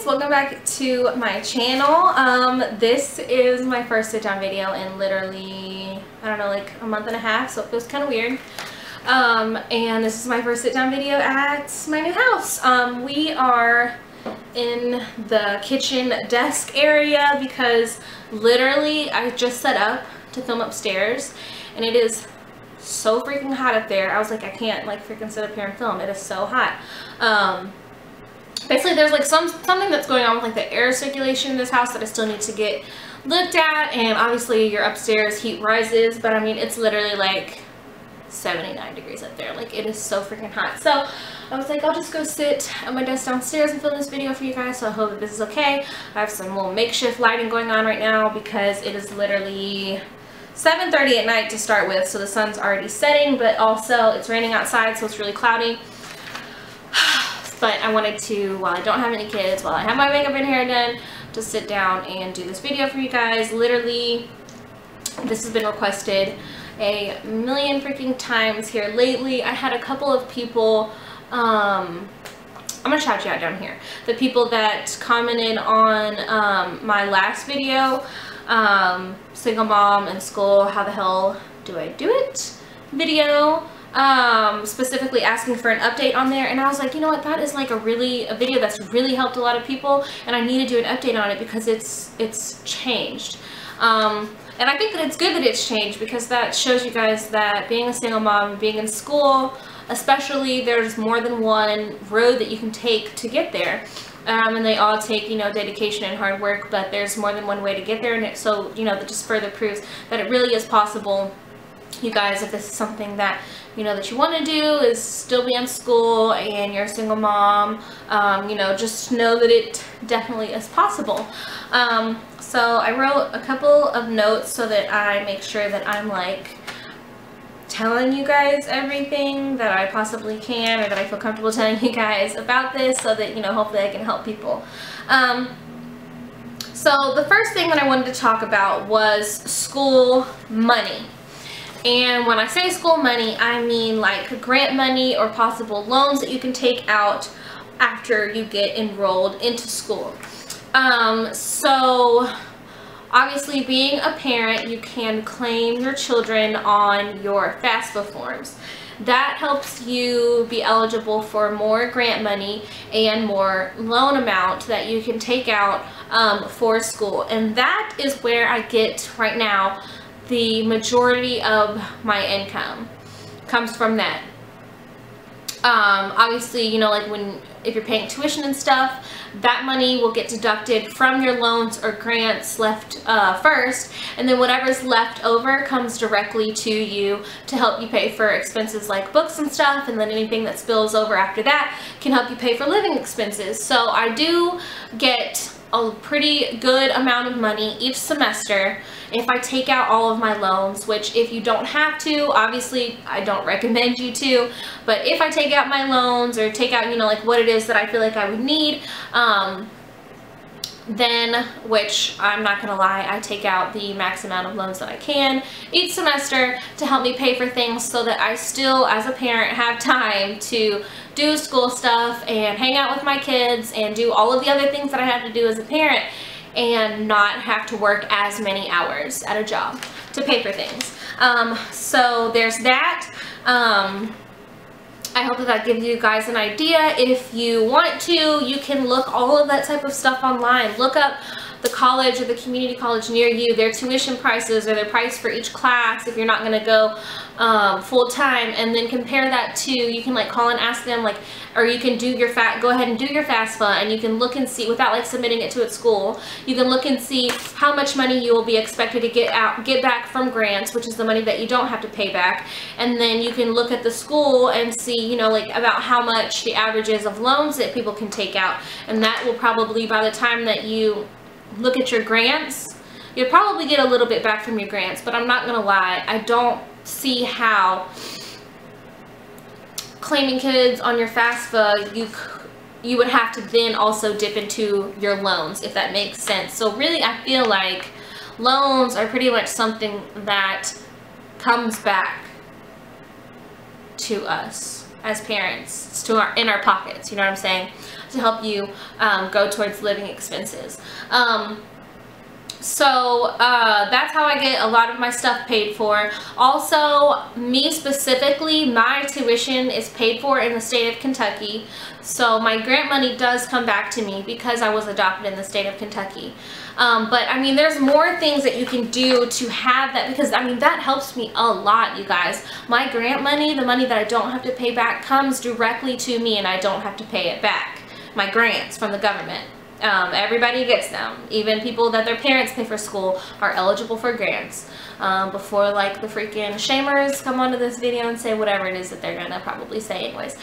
welcome back to my channel. This is my first sit down video in literally, I don't know, like a month and a half, so it feels kind of weird. And this is my first sit down video at my new house. We are in the kitchen desk area because literally I just set up to film upstairs and it is so freaking hot up there. I was like, I can't like freaking sit up here and film. It is so hot. Basically there's like something that's going on with like the air circulation in this house that I still need to get looked at, and obviously your upstairs heat rises, but I mean it's literally like 79 degrees up there. Like it is so freaking hot. So I was like, I'll just go sit at my desk downstairs and film this video for you guys, so I hope that this is okay. I have some little makeshift lighting going on right now because it is literally 7:30 at night to start with, so the sun's already setting, but also it's raining outside, so it's really cloudy. But I wanted to, while I don't have any kids, while I have my makeup and hair done, to sit down and do this video for you guys. Literally, this has been requested a million freaking times here lately. I had a couple of people, I'm gonna shout you out down here. The people that commented on my last video, single mom in school, how the hell do I do it video, specifically asking for an update on there, and I was like, you know what, that is like a video that's really helped a lot of people, and I need to do an update on it because it's changed. And I think that it's good that it's changed because that shows you guys that being a single mom, being in school, especially, there's more than one road that you can take to get there. And they all take, you know, dedication and hard work, but there's more than one way to get there, and so, you know, that just further proves that it really is possible. You guys, if this is something that, you know, that you want to do, is still be in school and you're a single mom, you know, just know that it definitely is possible. So I wrote a couple of notes so that I make sure that I'm like telling you guys everything that I possibly can, or that I feel comfortable telling you guys about this, so that, you know, hopefully I can help people. So the first thing that I wanted to talk about was school money. And when I say school money, I mean like grant money or possible loans that you can take out after you get enrolled into school. So obviously, being a parent, you can claim your children on your FAFSA forms. That helps you be eligible for more grant money and more loan amount that you can take out for school. And that is where I get right now the majority of my income comes from that. Obviously, you know, like if you're paying tuition and stuff, that money will get deducted from your loans or grants left first, and then whatever's left over comes directly to you to help you pay for expenses like books and stuff, and then anything that spills over after that can help you pay for living expenses. So I do get a pretty good amount of money each semester if I take out all of my loans, which if you don't have to, obviously I don't recommend you to, but if I take out my loans or take out, you know, like what it is that I feel like I would need, then, which I'm not gonna lie, I take out the max amount of loans that I can each semester to help me pay for things, so that I still, as a parent, have time to do school stuff and hang out with my kids and do all of the other things that I have to do as a parent, and not have to work as many hours at a job to pay for things. So there's that. I hope that that gives you guys an idea. If you want to, you can look all of that type of stuff online. Look up the college or the community college near you, their tuition prices or their price for each class if you're not going to go full-time, and then compare that to, you can like call and ask them, like, or you can do your go ahead and do your FAFSA, and you can look and see, without like submitting it to its school, you can look and see how much money you will be expected to get back from grants, which is the money that you don't have to pay back, and then you can look at the school and see, you know, like about how much the average is of loans that people can take out, and that will probably, by the time that you look at your grants, you'll probably get a little bit back from your grants. But I'm not gonna lie, I don't see how claiming kids on your FAFSA, you would have to then also dip into your loans, if that makes sense. So really, I feel like loans are pretty much something that comes back to us as parents. It's in our pockets, you know what I'm saying? To help you go towards living expenses. So that's how I get a lot of my stuff paid for. Also, me specifically, my tuition is paid for in the state of Kentucky. So my grant money does come back to me because I was adopted in the state of Kentucky. But I mean, there's more things that you can do to have that, because I mean, that helps me a lot, you guys. My grant money, the money that I don't have to pay back, comes directly to me and I don't have to pay it back. My grants from the government. Everybody gets them. Even people that their parents pay for school are eligible for grants. Before like the freaking shamers come onto this video and say whatever it is that they're gonna probably say anyways.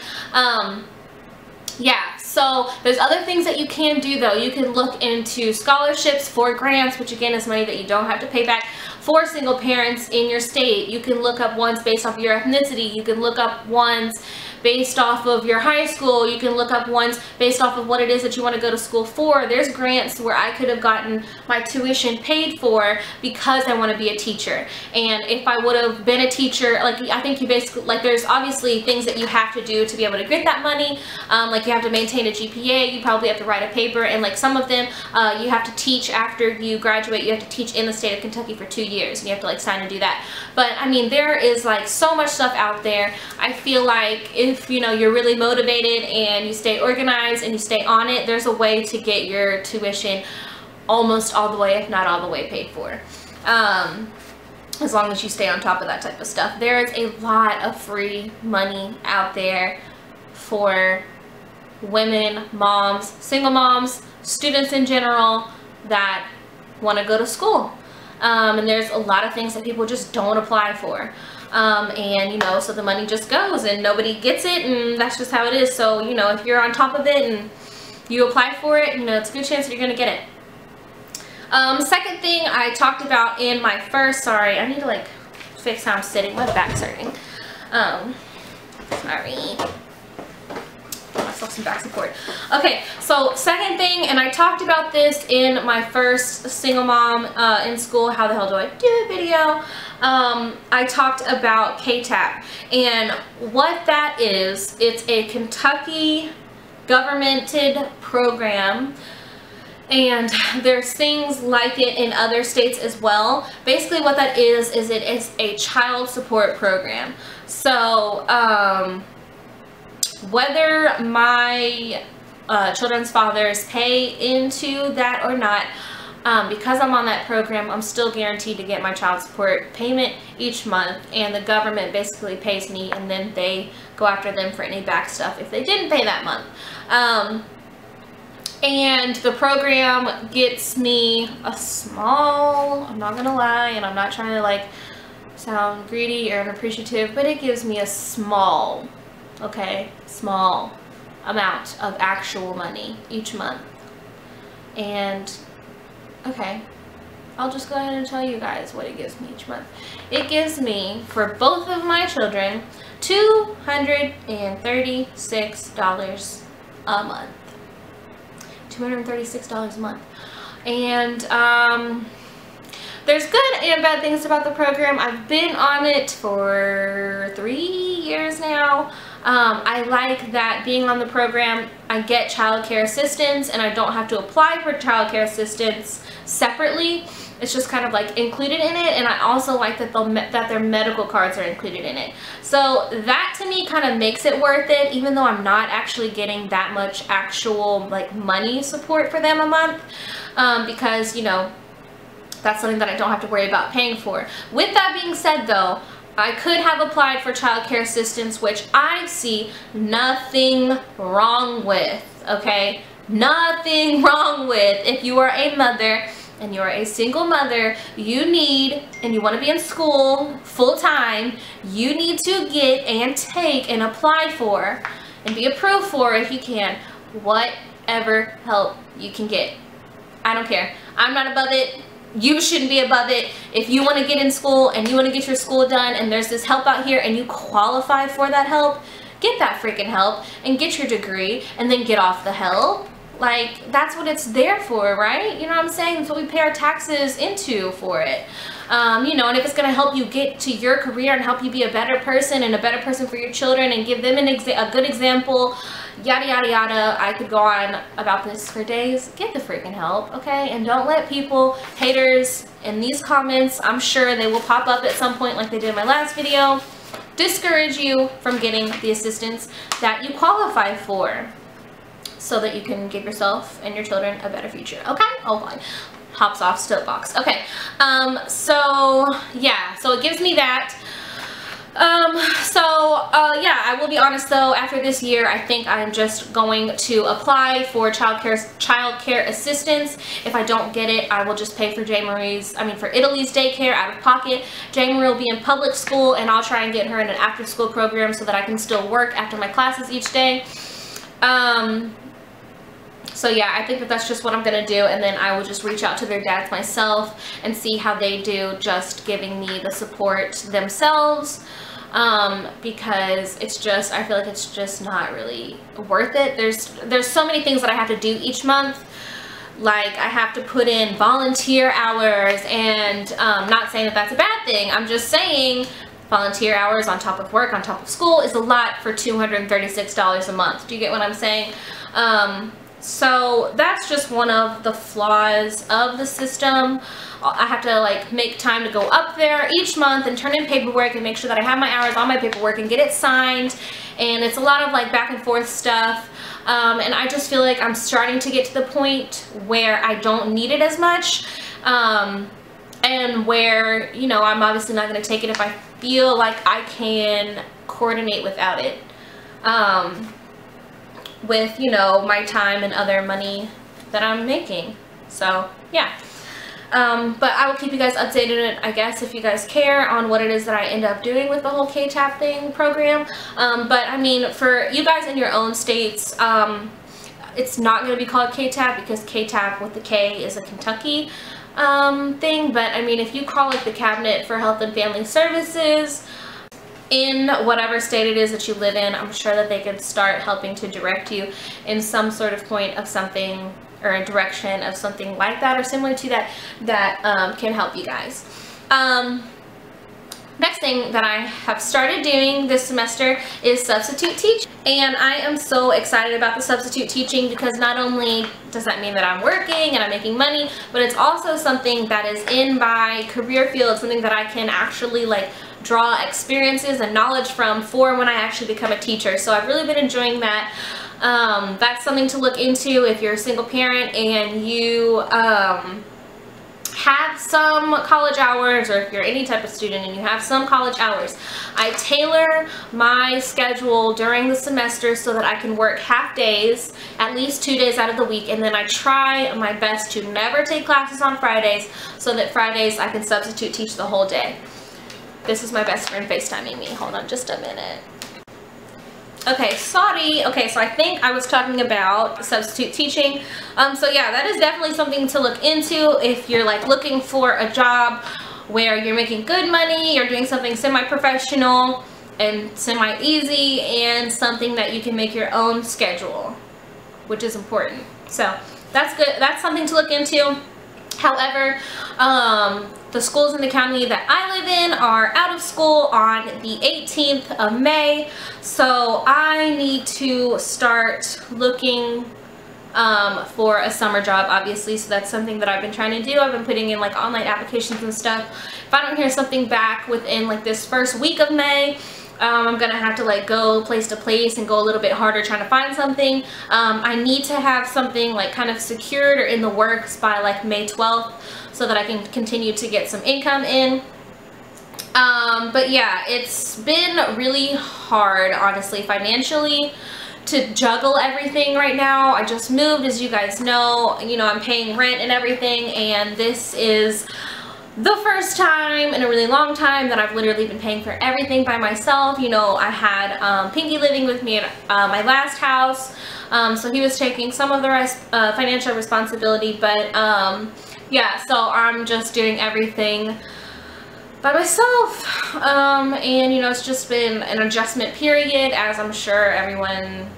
Yeah, so there's other things that you can do though. You can look into scholarships for grants, which again is money that you don't have to pay back for single parents in your state. You can look up ones based off of your ethnicity. You can look up ones based off of your high school. You can look up ones based off of what it is that you want to go to school for. There's grants where I could have gotten my tuition paid for because I want to be a teacher. And if I would have been a teacher, like I think you basically, like there's obviously things that you have to do to be able to get that money. Like you have to maintain a GPA, you probably have to write a paper, and like some of them you have to teach after you graduate. You have to teach in the state of Kentucky for 2 years and you have to like sign and do that. But I mean, there is like so much stuff out there. I feel like if you know you're really motivated and you stay organized and you stay on it, there's a way to get your tuition almost all the way, if not all the way, paid for. As long as you stay on top of that type of stuff. There is a lot of free money out there for women, moms, single moms, students in general that want to go to school. And there's a lot of things that people just don't apply for. And you know, so the money just goes and nobody gets it, and that's just how it is. So you know, if you're on top of it and you apply for it, you know, it's a good chance that you're gonna get it. Second thing I talked about in my first, sorry, I need to like fix how I'm sitting, my back's hurting. Sorry, myself some back support. Okay, so second thing, and I talked about this in my first single mom in school, how the hell do I do video. I talked about KTAP, and what that is, it's a Kentucky governmented program, and there's things like it in other states as well. Basically what that is it is a child support program. So whether my children's fathers pay into that or not, because I'm on that program, I'm still guaranteed to get my child support payment each month, and the government basically pays me, and then they go after them for any back stuff if they didn't pay that month. And the program gets me a small, I'm not gonna lie, and I'm not trying to like sound greedy or unappreciative, but it gives me a small, okay, small amount of actual money each month. And okay, I'll just go ahead and tell you guys what it gives me each month. It gives me, for both of my children, $236 a month. $236 a month. And there's good and bad things about the program. I've been on it for 3 years now. I like that being on the program, I get child care assistance, and I don't have to apply for child care assistance separately. It's just kind of like included in it, and I also like that that their medical cards are included in it. So that to me kind of makes it worth it, even though I'm not actually getting that much actual like money support for them a month, because you know, that's something that I don't have to worry about paying for. With that being said though, I could have applied for child care assistance, which I see nothing wrong with, okay? Nothing wrong with. If you are a mother and you're a single mother, you need, and you want to be in school full-time, you need to get and take and apply for and be approved for, if you can, whatever help you can get. I don't care. I'm not above it. You shouldn't be above it. If you want to get in school and you want to get your school done and there's this help out here and you qualify for that help, get that freaking help and get your degree and then get off the help. Like, that's what it's there for, right? You know what I'm saying? That's what we pay our taxes into for it. You know, and if it's going to help you get to your career and help you be a better person and a better person for your children and give them a good example, yada yada yada. I could go on about this for days. Get the freaking help, okay? And don't let people, haters in these comments, I'm sure they will pop up at some point like they did in my last video, discourage you from getting the assistance that you qualify for, so that you can give yourself and your children a better future, okay? Oh boy, hops off soapbox. Okay, so yeah, so it gives me that. Yeah, I will be honest though, after this year, I think I'm just going to apply for child care assistance. If I don't get it, I will just pay for for Italy's daycare out of pocket. Jay Marie will be in public school, and I'll try and get her in an after school program so that I can still work after my classes each day. So yeah, I think that that's just what I'm going to do, and then I will just reach out to their dads myself and see how they do just giving me the support themselves, because it's just, I feel like it's just not really worth it. There's so many things that I have to do each month. Like, I have to put in volunteer hours, and not saying that that's a bad thing. I'm just saying volunteer hours on top of work, on top of school is a lot for $236 a month. Do you get what I'm saying? So that's just one of the flaws of the system. I have to like make time to go up there each month and turn in paperwork and make sure that I have my hours on my paperwork and get it signed, and it's a lot of like back and forth stuff, and I just feel like I'm starting to get to the point where I don't need it as much, and where, you know, I'm obviously not going to take it if I feel like I can coordinate without it, with, you know, my time and other money that I'm making. So yeah, but I will keep you guys updated, I guess, if you guys care, on what it is that I end up doing with the whole KTAP thing program. But I mean, for you guys in your own states, it's not going to be called KTAP, because KTAP with the K is a Kentucky thing. But I mean, if you call it the Cabinet for Health and Family Services in whatever state it is that you live in, I'm sure that they could start helping to direct you in some sort of point of something, or a direction of something like that or similar to that, that can help you guys. Next thing that I have started doing this semester is substitute teaching, and I am so excited about the substitute teaching, because not only does that mean that I'm working and I'm making money, but it's also something that is in my career field, something that I can actually like draw experiences and knowledge from for when I actually become a teacher. So I've really been enjoying that. That's something to look into if you're a single parent and you have some college hours, or if you're any type of student and you have some college hours. I tailor my schedule during the semester so that I can work half days, at least 2 days out of the week, and then I try my best to never take classes on Fridays, so that Fridays I can substitute teach the whole day. This is my best friend FaceTiming me. Hold on just a minute. Okay, sorry. Okay, so I think I was talking about substitute teaching. So yeah, that is definitely something to look into if you're like looking for a job where you're making good money, you're doing something semi-professional and semi-easy, and something that you can make your own schedule, which is important. So that's good. That's something to look into. However, the schools in the county that I live in are out of school on the 18th of May, so I need to start looking for a summer job, obviously. So that's something that I've been trying to do. I've been putting in like online applications and stuff. If I don't hear something back within like this first week of May, I'm gonna have to like go place to place and go a little bit harder trying to find something. I need to have something like kind of secured or in the works by like May 12th, so that I can continue to get some income in. But yeah, it's been really hard, honestly, financially, to juggle everything right now. I just moved, as you guys know. You know, I'm paying rent and everything, and this is the first time in a really long time that I've literally been paying for everything by myself. You know, I had Pinky living with me at my last house, so he was taking some of the financial responsibility, but yeah, so I'm just doing everything by myself, and you know, it's just been an adjustment period, as I'm sure everyone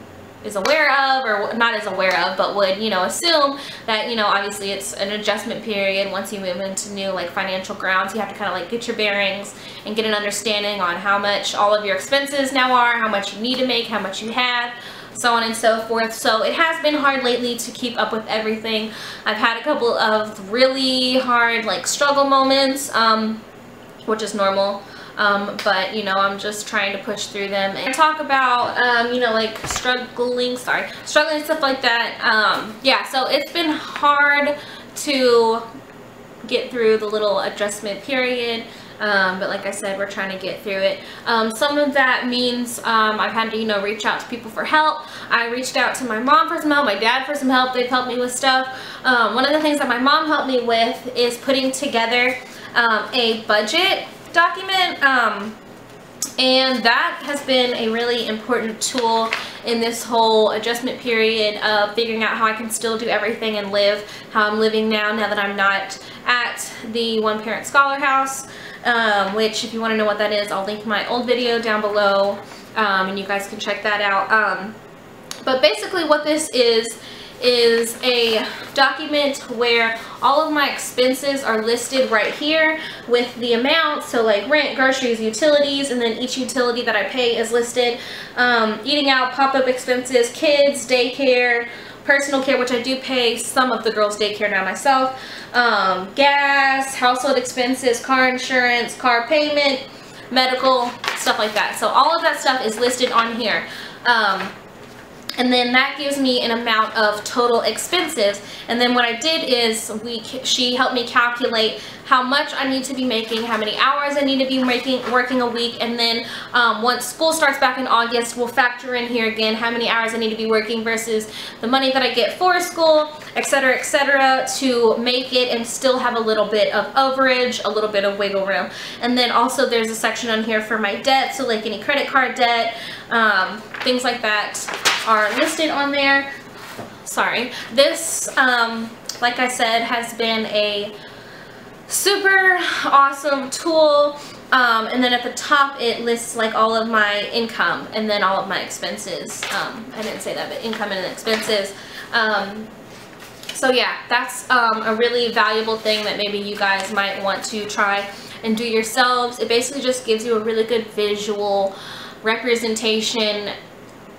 is aware of, or not as aware of, but would, you know, assume that, you know, obviously it's an adjustment period. Once you move into new like financial grounds, you have to kind of like get your bearings and get an understanding on how much all of your expenses now are, how much you need to make, how much you have, so on and so forth. So it has been hard lately to keep up with everything. I've had a couple of really hard like struggle moments, which is normal. But you know, I'm just trying to push through them and talk about, you know, like struggling, stuff like that. Yeah, so it's been hard to get through the little adjustment period. But like I said, we're trying to get through it. Some of that means I've had to, you know, reach out to people for help. I reached out to my mom for some help, my dad for some help. They've helped me with stuff. One of the things that my mom helped me with is putting together a budget document, and that has been a really important tool in this whole adjustment period of figuring out how I can still do everything and live how I'm living now that I'm not at the one parent scholar house, which if you want to know what that is, I'll link my old video down below, and you guys can check that out. But basically what this is a document where all of my expenses are listed right here with the amount, so like rent, groceries, utilities, and then each utility that I pay is listed. Eating out, pop-up expenses, kids, daycare, personal care, which I do pay some of the girls' daycare now myself, gas, household expenses, car insurance, car payment, medical, stuff like that. So all of that stuff is listed on here. And then that gives me an amount of total expenses. And then what I did is she helped me calculate how much I need to be making, how many hours I need to be working a week, and then once school starts back in August, we'll factor in here again how many hours I need to be working versus the money that I get for school, etc., to make it and still have a little bit of overage, a little bit of wiggle room. And then also there's a section on here for my debt, so like any credit card debt, things like that are listed on there. Sorry. This, like I said, has been a super awesome tool. And then at the top it lists like all of my income and then all of my expenses. I didn't say that, but income and expenses. So yeah, that's a really valuable thing that maybe you guys might want to try and do yourselves. It basically just gives you a really good visual representation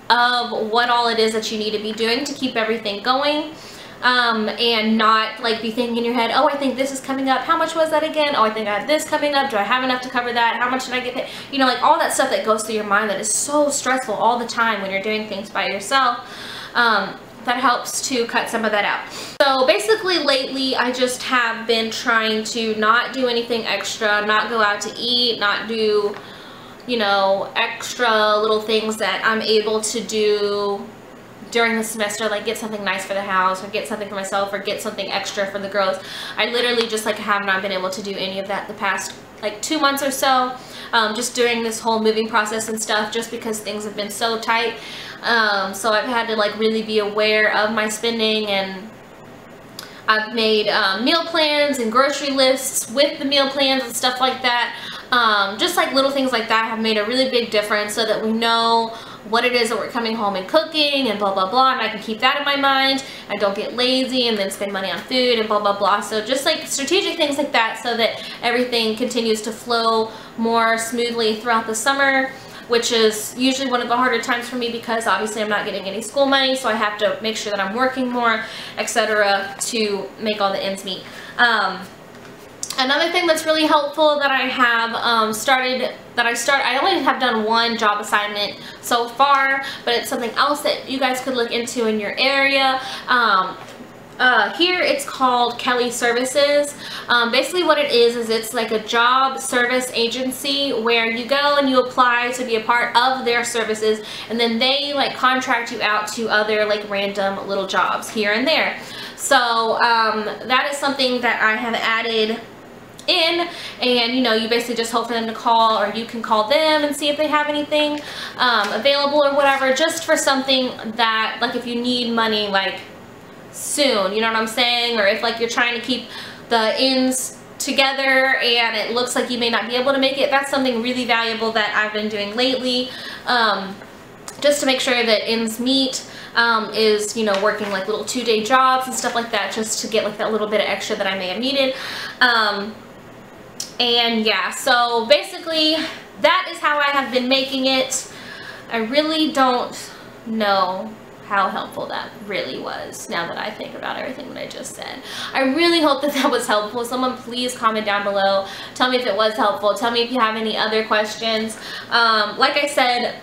of what all it is that you need to be doing to keep everything going, and not like be thinking in your head, oh, I think this is coming up, how much was that again, oh, I think I have this coming up, do I have enough to cover that, how much did I get paid, you know, like all that stuff that goes through your mind that is so stressful all the time when you're doing things by yourself. That helps to cut some of that out. So basically lately I just have been trying to not do anything extra, not go out to eat, not do, you know, extra little things that I'm able to do during the semester, like get something nice for the house or get something for myself or get something extra for the girls. I literally just like have not been able to do any of that the past like 2 months or so, just during this whole moving process and stuff, just because things have been so tight. So I've had to like really be aware of my spending, and I've made meal plans and grocery lists with the meal plans and stuff like that. Just like little things like that have made a really big difference, so that we know what it is that we're coming home and cooking and blah blah blah, and I can keep that in my mind. I don't get lazy and then spend money on food and blah blah blah. So just like strategic things like that, so that everything continues to flow more smoothly throughout the summer, which is usually one of the harder times for me because obviously I'm not getting any school money, so I have to make sure that I'm working more, etc., to make all the ends meet. Another thing that's really helpful that I have I only have done one job assignment so far, but it's something else that you guys could look into in your area. Here it's called Kelly Services. Basically what it is it's like a job service agency where you go and you apply to be a part of their services, and then they like contract you out to other like random little jobs here and there. So that is something that I have added in, and you know, you basically just hope for them to call, or you can call them and see if they have anything available or whatever, just for something that like if you need money like soon, you know what I'm saying, or if like you're trying to keep the ends together and it looks like you may not be able to make it. That's something really valuable that I've been doing lately. just to make sure that ends meet, is, you know, working like little 2-day jobs and stuff like that, just to get like that little bit of extra that I may have needed. And yeah, so basically that is how I have been making it. I really don't know how helpful that really was, now that I think about everything that I just said. I really hope that that was helpful. Someone please comment down below. Tell me if it was helpful. Tell me if you have any other questions. Like I said,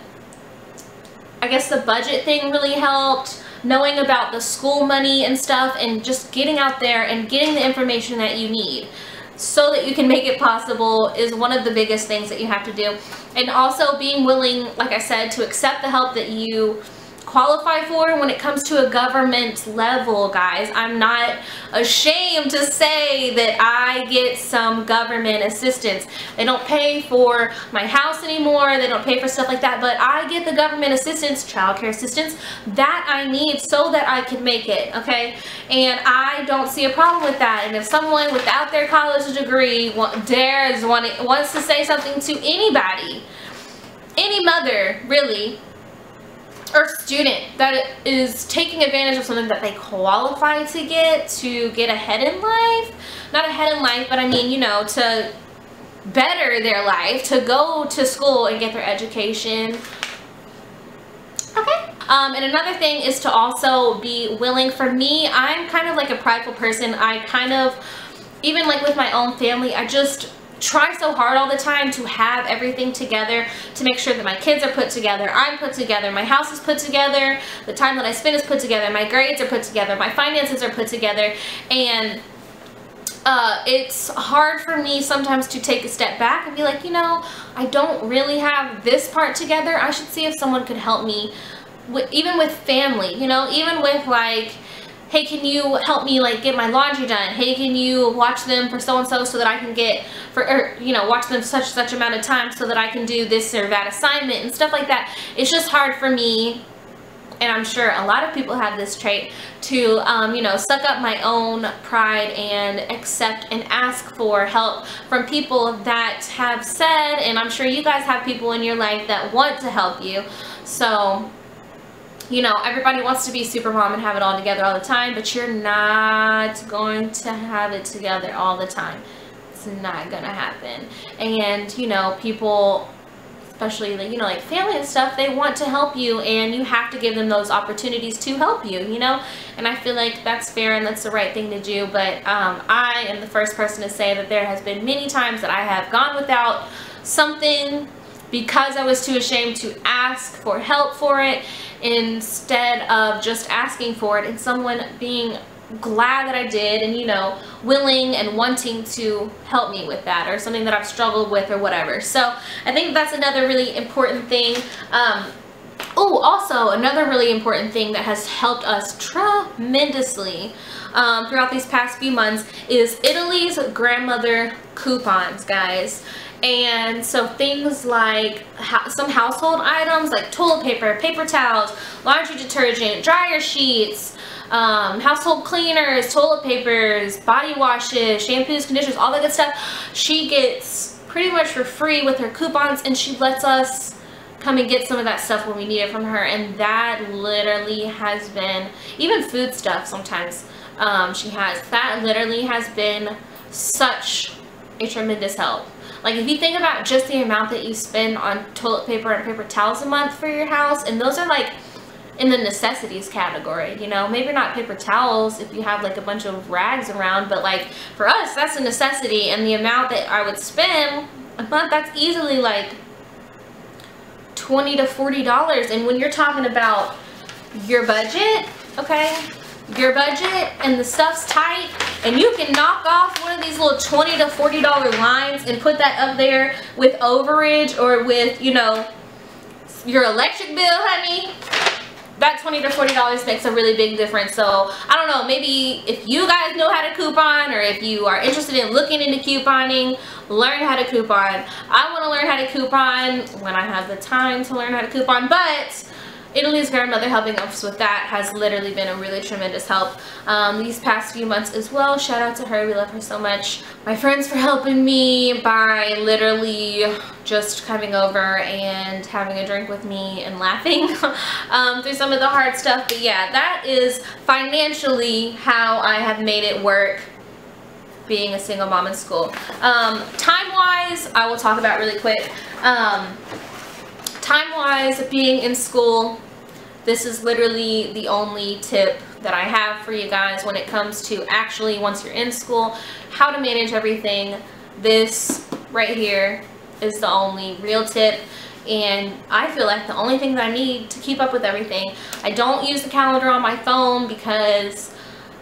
I guess the budget thing really helped. Knowing about the school money and stuff, and just getting out there and getting the information that you need so that you can make it possible is one of the biggest things that you have to do. And also being willing, like I said, to accept the help that you qualify for when it comes to a government level, guys. I'm not ashamed to say that I get some government assistance. They don't pay for my house anymore, they don't pay for stuff like that, but I get the government assistance, childcare assistance, that I need so that I can make it, okay? And I don't see a problem with that. And if someone without their college degree wants to say something to anybody, any mother really, or student that is taking advantage of something that they qualify to get ahead in life, not ahead in life, but I mean, you know, to better their life, to go to school and get their education. Okay. And another thing is to also be willing. For me, I'm kind of like a prideful person. I kind of, even like with my own family, I just try so hard all the time to have everything together, to make sure that my kids are put together, I'm put together, my house is put together, the time that I spend is put together, my grades are put together, my finances are put together. And it's hard for me sometimes to take a step back and be like, you know, I don't really have this part together. I should see if someone could help me, even with family, you know, even with like, hey, can you help me like get my laundry done? Hey, can you watch them for so-and-so so that I can get, or you know, watch them such amount of time so that I can do this or that assignment and stuff like that. It's just hard for me, and I'm sure a lot of people have this trait, to you know, suck up my own pride and accept and ask for help from people that have said, and I'm sure you guys have people in your life that want to help you. So, you know, everybody wants to be super mom and have it all together all the time, but you're not going to have it together all the time. It's not gonna happen. And, you know, people, especially, like, you know, like family and stuff, they want to help you, and you have to give them those opportunities to help you, you know? And I feel like that's fair and that's the right thing to do. But I am the first person to say that there has been many times that I have gone without something because I was too ashamed to ask for help for it, instead of just asking for it and someone being glad that I did, and, you know, willing and wanting to help me with that, or something that I've struggled with or whatever. So I think that's another really important thing. Oh, also another really important thing that has helped us tremendously throughout these past few months is Italy's grandmother coupons, guys. And so things like some household items like toilet paper, paper towels, laundry detergent, dryer sheets, household cleaners, toilet papers, body washes, shampoos, conditioners, all that good stuff, she gets pretty much for free with her coupons, and she lets us come and get some of that stuff when we need it from her. And that literally has been, even food stuff sometimes, that literally has been such a tremendous help. Like, if you think about just the amount that you spend on toilet paper and paper towels a month for your house, and those are like in the necessities category, you know, maybe not paper towels if you have like a bunch of rags around, but like for us, that's a necessity. And the amount that I would spend a month, that's easily like $20 to $40. And when you're talking about your budget, okay, your budget and the stuff's tight, and you can knock off one of these little $20 to $40 lines and put that up there with overage, or with, you know, your electric bill, honey, that $20 to $40 makes a really big difference. So I don't know, maybe if you guys know how to coupon, or if you are interested in looking into couponing, learn how to coupon. I want to learn how to coupon when I have the time to learn how to coupon, but Italy's grandmother helping us with that has literally been a really tremendous help these past few months as well. Shout out to her, we love her so much. My friends for helping me by literally just coming over and having a drink with me and laughing through some of the hard stuff. But yeah, that is financially how I have made it work being a single mom in school. Time-wise, I will talk about really quick. Time-wise, being in school, this is literally the only tip that I have for you guys when it comes to actually, once you're in school, how to manage everything. This right here is the only real tip, and I feel like the only thing that I need to keep up with everything. I don't use the calendar on my phone because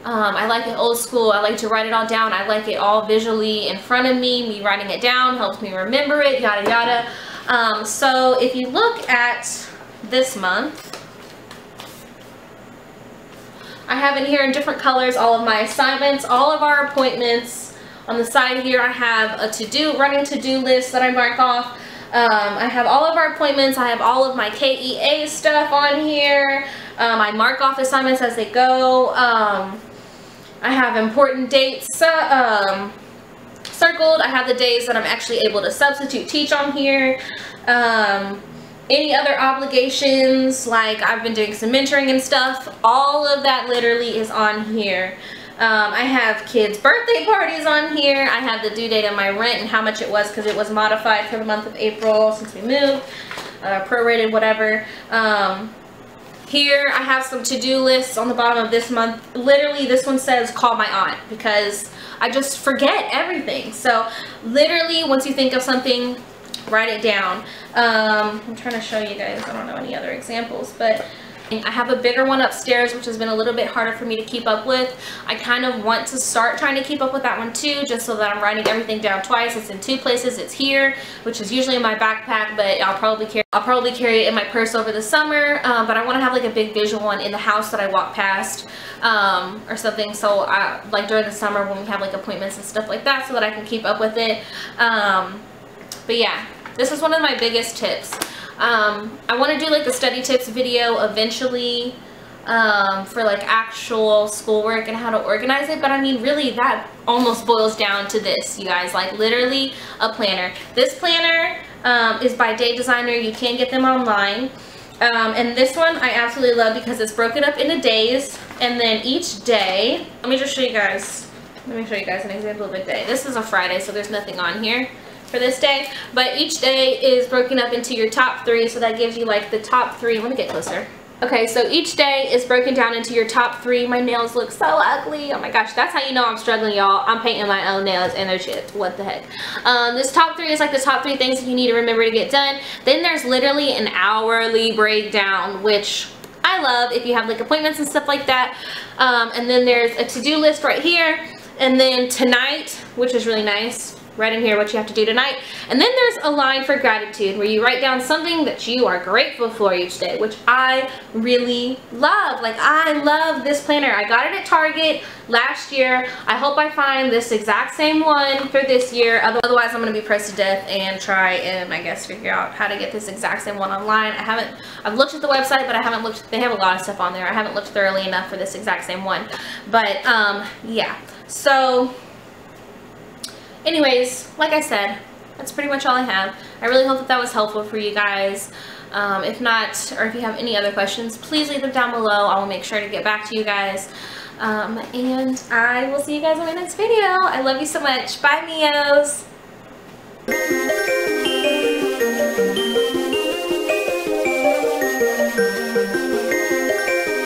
I like it old school. I like to write it all down. I like it all visually in front of me. Me writing it down helps me remember it, yada yada. So if you look at this month, I have in here in different colors all of my assignments, all of our appointments. On the side here I have a running to-do list that I mark off. I have all of our appointments. I have all of my KEA stuff on here. I mark off assignments as they go. I have important dates circled. I have the days that I'm actually able to substitute teach on here. Any other obligations, like I've been doing some mentoring and stuff, all of that literally is on here. I have kids' birthday parties on here. I have the due date of my rent and how much it was because it was modified for the month of April since we moved, prorated, whatever. Here I have some to-do lists on the bottom of this month. Literally this one says call my aunt because I just forget everything. So literally once you think of something, write it down. I'm trying to show you guys, I don't know any other examples, but I have a bigger one upstairs which has been a little bit harder for me to keep up with. I kind of want to start trying to keep up with that one too, just so that I'm writing everything down twice. It's in two places. It's here, which is usually in my backpack, but I'll probably carry it in my purse over the summer. But I want to have like a big visual one in the house that I walk past or something, so like during the summer when we have like appointments and stuff like that, so that I can keep up with it. But yeah, this is one of my biggest tips. I want to do like a study tips video eventually for like actual schoolwork and how to organize it, but I mean really that almost boils down to this, you guys, like literally a planner. This planner is by Day Designer. You can get them online. And this one I absolutely love because it's broken up into days, and then each day, let me show you guys an example of a day. This is a Friday, so there's nothing on here for this day, but each day is broken up into your top 3, so that gives you like the top 3. Let me get closer. Okay, so each day is broken down into your top 3. My nails look so ugly. Oh my gosh, that's how you know I'm struggling, y'all. I'm painting my own nails and they're chipped. What the heck? This top 3 is like the top 3 things that you need to remember to get done. Then there's literally an hourly breakdown, which I love if you have like appointments and stuff like that. And then there's a to-do list right here. And then tonight, which is really nice, right in here what you have to do tonight. And then there's a line for gratitude where you write down something that you are grateful for each day, which I really love. Like, I love this planner. I got it at Target last year. I hope I find this exact same one for this year. Otherwise I'm going to be pressed to death and try and I guess figure out how to get this exact same one online. I've looked at the website, but I haven't looked. They have a lot of stuff on there. I haven't looked thoroughly enough for this exact same one. But yeah, so anyways, like I said, that's pretty much all I have. I really hope that that was helpful for you guys. If not, or if you have any other questions, please leave them down below. I will make sure to get back to you guys. And I will see you guys in my next video. I love you so much. Bye, Meos.